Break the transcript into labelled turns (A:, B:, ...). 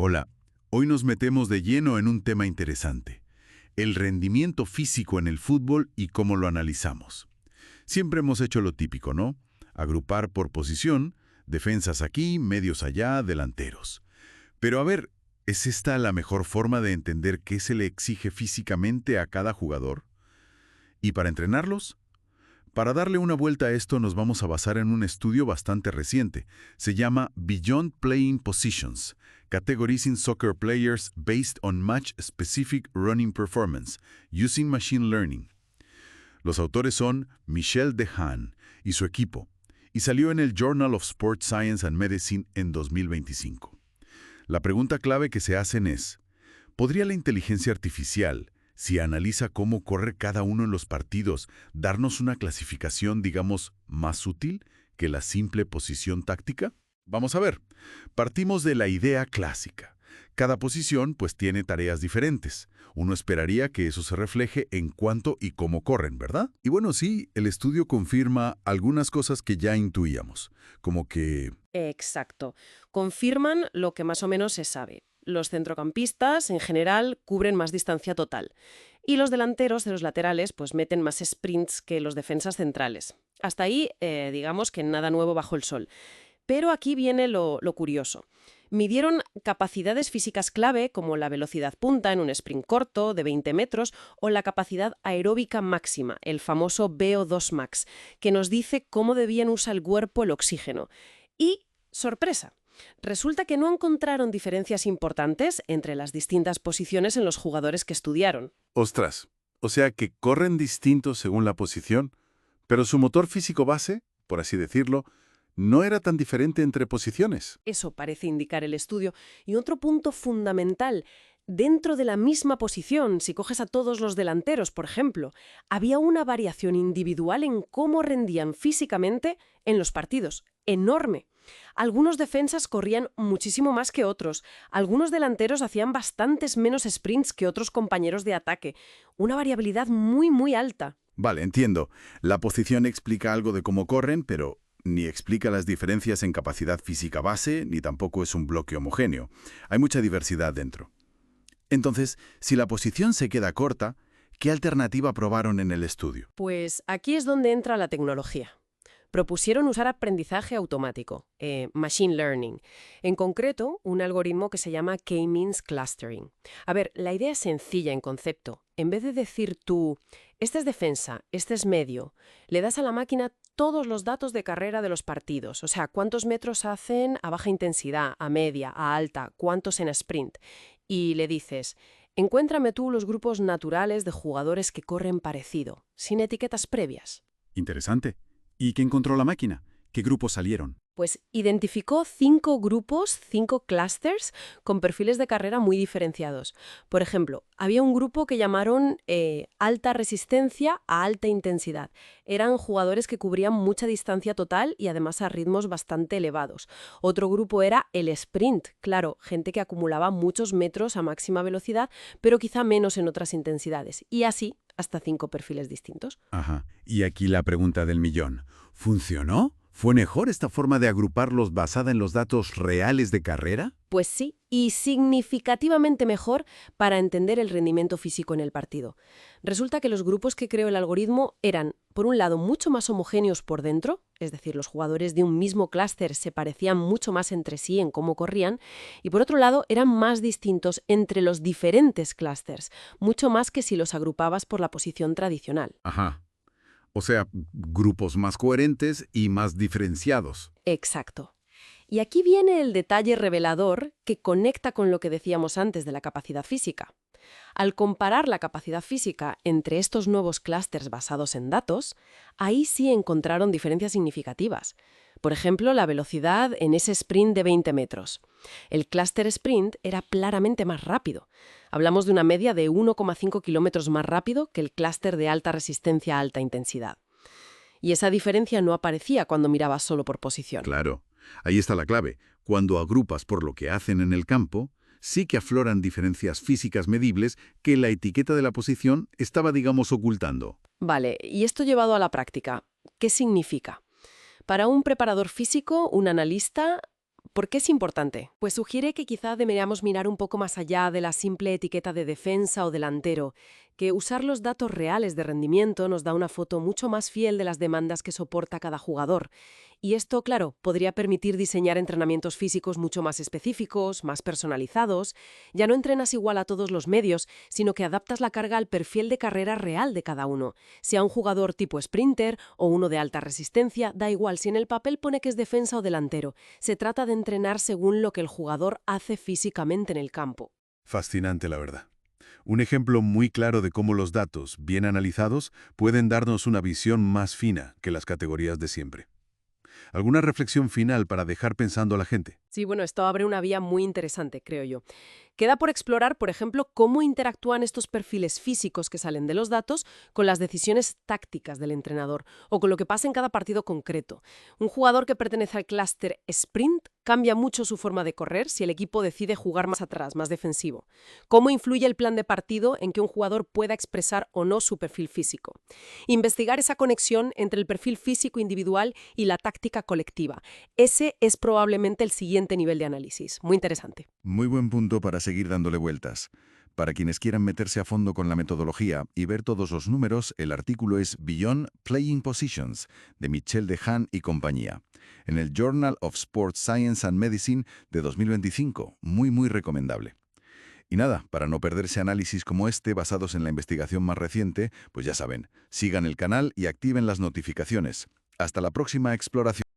A: Hola, hoy nos metemos de lleno en un tema interesante, el rendimiento físico en el fútbol y cómo lo analizamos. Siempre hemos hecho lo típico, ¿no? Agrupar por posición, defensas aquí, medios allá, delanteros. Pero a ver, ¿es esta la mejor forma de entender qué se le exige físicamente a cada jugador? ¿Y para entrenarlos? Para darle una vuelta a esto nos vamos a basar en un estudio bastante reciente. Se llama Beyond Playing Positions, Categorizing Soccer Players Based on Match-Specific Running Performance, Using Machine Learning. Los autores son Michel Dehaene y su equipo, y salió en el Journal of Sports Science and Medicine en 2025. La pregunta clave que se hacen es, ¿podría la inteligencia artificial, si analiza cómo corre cada uno en los partidos, darnos una clasificación, digamos, más útil que la simple posición táctica? Vamos a ver. Partimos de la idea clásica. Cada posición, pues, tiene tareas diferentes. Uno esperaría que eso se refleje en cuánto y cómo corren, ¿verdad? Y bueno, sí, el estudio confirma algunas cosas que ya intuíamos, como que...
B: Exacto. Confirman lo que más o menos se sabe. Los centrocampistas, en general, cubren más distancia total. Y los delanteros de los laterales, pues meten más sprints que los defensas centrales. Hasta ahí, digamos que nada nuevo bajo el sol. Pero aquí viene lo curioso. Midieron capacidades físicas clave como la velocidad punta en un sprint corto de 20 metros o la capacidad aeróbica máxima, el famoso VO2 max, que nos dice cómo debían usar el cuerpo el oxígeno. Y, sorpresa, resulta que no encontraron diferencias importantes entre las distintas posiciones en los jugadores que estudiaron.
C: Ostras, o sea que corren distintos según la posición, pero su motor físico base, por así decirlo, no era tan diferente entre posiciones.
B: Eso parece indicar el estudio. Y otro punto fundamental, dentro de la misma posición, si coges a todos los delanteros, por ejemplo, había una variación individual en cómo rendían físicamente en los partidos. Enorme. Algunos defensas corrían muchísimo más que otros. Algunos delanteros hacían bastantes menos sprints que otros compañeros de ataque. Una variabilidad muy, muy alta.
A: Vale, entiendo. La posición explica algo de cómo corren, pero ni explica las diferencias en capacidad física base, ni tampoco es un bloque homogéneo. Hay mucha diversidad dentro. Entonces, si la posición se queda corta, ¿qué alternativa probaron en el estudio?
B: Pues aquí es donde entra la tecnología. Propusieron usar aprendizaje automático, Machine Learning. En concreto, un algoritmo que se llama K-Means Clustering. A ver, la idea es sencilla en concepto. En vez de decir tú, este es defensa, este es medio, le das a la máquina todos los datos de carrera de los partidos. O sea, cuántos metros hacen a baja intensidad, a media, a alta, cuántos en sprint. Y le dices, encuéntrame tú los grupos naturales de jugadores que corren parecido, sin etiquetas previas.
A: Interesante. ¿Y qué encontró la máquina? ¿Qué grupos salieron?
B: Pues identificó 5 grupos, 5 clusters con perfiles de carrera muy diferenciados. Por ejemplo, había un grupo que llamaron alta resistencia a alta intensidad. Eran jugadores que cubrían mucha distancia total y además a ritmos bastante elevados. Otro grupo era el sprint, claro, gente que acumulaba muchos metros a máxima velocidad, pero quizá menos en otras intensidades. Y así hasta 5 perfiles distintos.
A: Ajá. Y aquí la pregunta del millón. ¿Funcionó? ¿Fue mejor esta forma de agruparlos basada en los datos reales de carrera?
B: Pues sí, y significativamente mejor para entender el rendimiento físico en el partido. Resulta que los grupos que creó el algoritmo eran, por un lado, mucho más homogéneos por dentro, es decir, los jugadores de un mismo clúster se parecían mucho más entre sí en cómo corrían, y por otro lado, eran más distintos entre los diferentes clústers, mucho más que si los agrupabas por la posición tradicional.
A: Ajá. O sea, grupos más coherentes y más diferenciados.
B: Exacto. Y aquí viene el detalle revelador que conecta con lo que decíamos antes de la capacidad física. Al comparar la capacidad física entre estos nuevos clústeres basados en datos, ahí sí encontraron diferencias significativas. Por ejemplo, la velocidad en ese sprint de 20 metros. El clúster sprint era claramente más rápido. Hablamos de una media de 1,5 kilómetros más rápido que el clúster de alta resistencia a alta intensidad. Y esa diferencia no aparecía cuando mirabas solo por posición.
A: Claro. Ahí está la clave. Cuando agrupas por lo que hacen en el campo, sí que afloran diferencias físicas medibles que la etiqueta de la posición estaba, digamos, ocultando.
B: Vale, y esto llevado a la práctica, ¿qué significa? Para un preparador físico, un analista, ¿Por qué es importante?
D: Pues sugiere que quizá deberíamos mirar un poco más allá de la simple etiqueta de defensa o delantero, que usar los datos reales de rendimiento nos da una foto mucho más fiel de las demandas que soporta cada jugador. Y esto, claro, podría permitir diseñar entrenamientos físicos mucho más específicos, más personalizados. Ya no entrenas igual a todos los medios, sino que adaptas la carga al perfil de carrera real de cada uno. Sea un jugador tipo sprinter o uno de alta resistencia, da igual si en el papel pone que es defensa o delantero. Se trata de entrenar según lo que el jugador hace físicamente en el campo.
C: Fascinante, la verdad. Un ejemplo muy claro de cómo los datos, bien analizados, pueden darnos una visión más fina que las categorías de siempre. ¿Alguna reflexión final para dejar pensando a la gente?
D: Sí, bueno, esto abre una vía muy interesante, creo yo. Queda por explorar, por ejemplo, cómo interactúan estos perfiles físicos que salen de los datos con las decisiones tácticas del entrenador o con lo que pasa en cada partido concreto. Un jugador que pertenece al clúster sprint cambia mucho su forma de correr si el equipo decide jugar más atrás, más defensivo. ¿Cómo influye el plan de partido en que un jugador pueda expresar o no su perfil físico? Investigar esa conexión entre el perfil físico individual y la táctica colectiva. Ese es probablemente el siguiente nivel de análisis. Muy interesante.
A: Muy buen punto para seguir dándole vueltas. Para quienes quieran meterse a fondo con la metodología y ver todos los números, el artículo es Beyond Playing Positions, de Michel Dehaene y compañía, en el Journal of Sports Science and Medicine de 2025. Muy recomendable. Y nada, para no perderse análisis como este basados en la investigación más reciente, pues ya saben, sigan el canal y activen las notificaciones. Hasta la próxima exploración.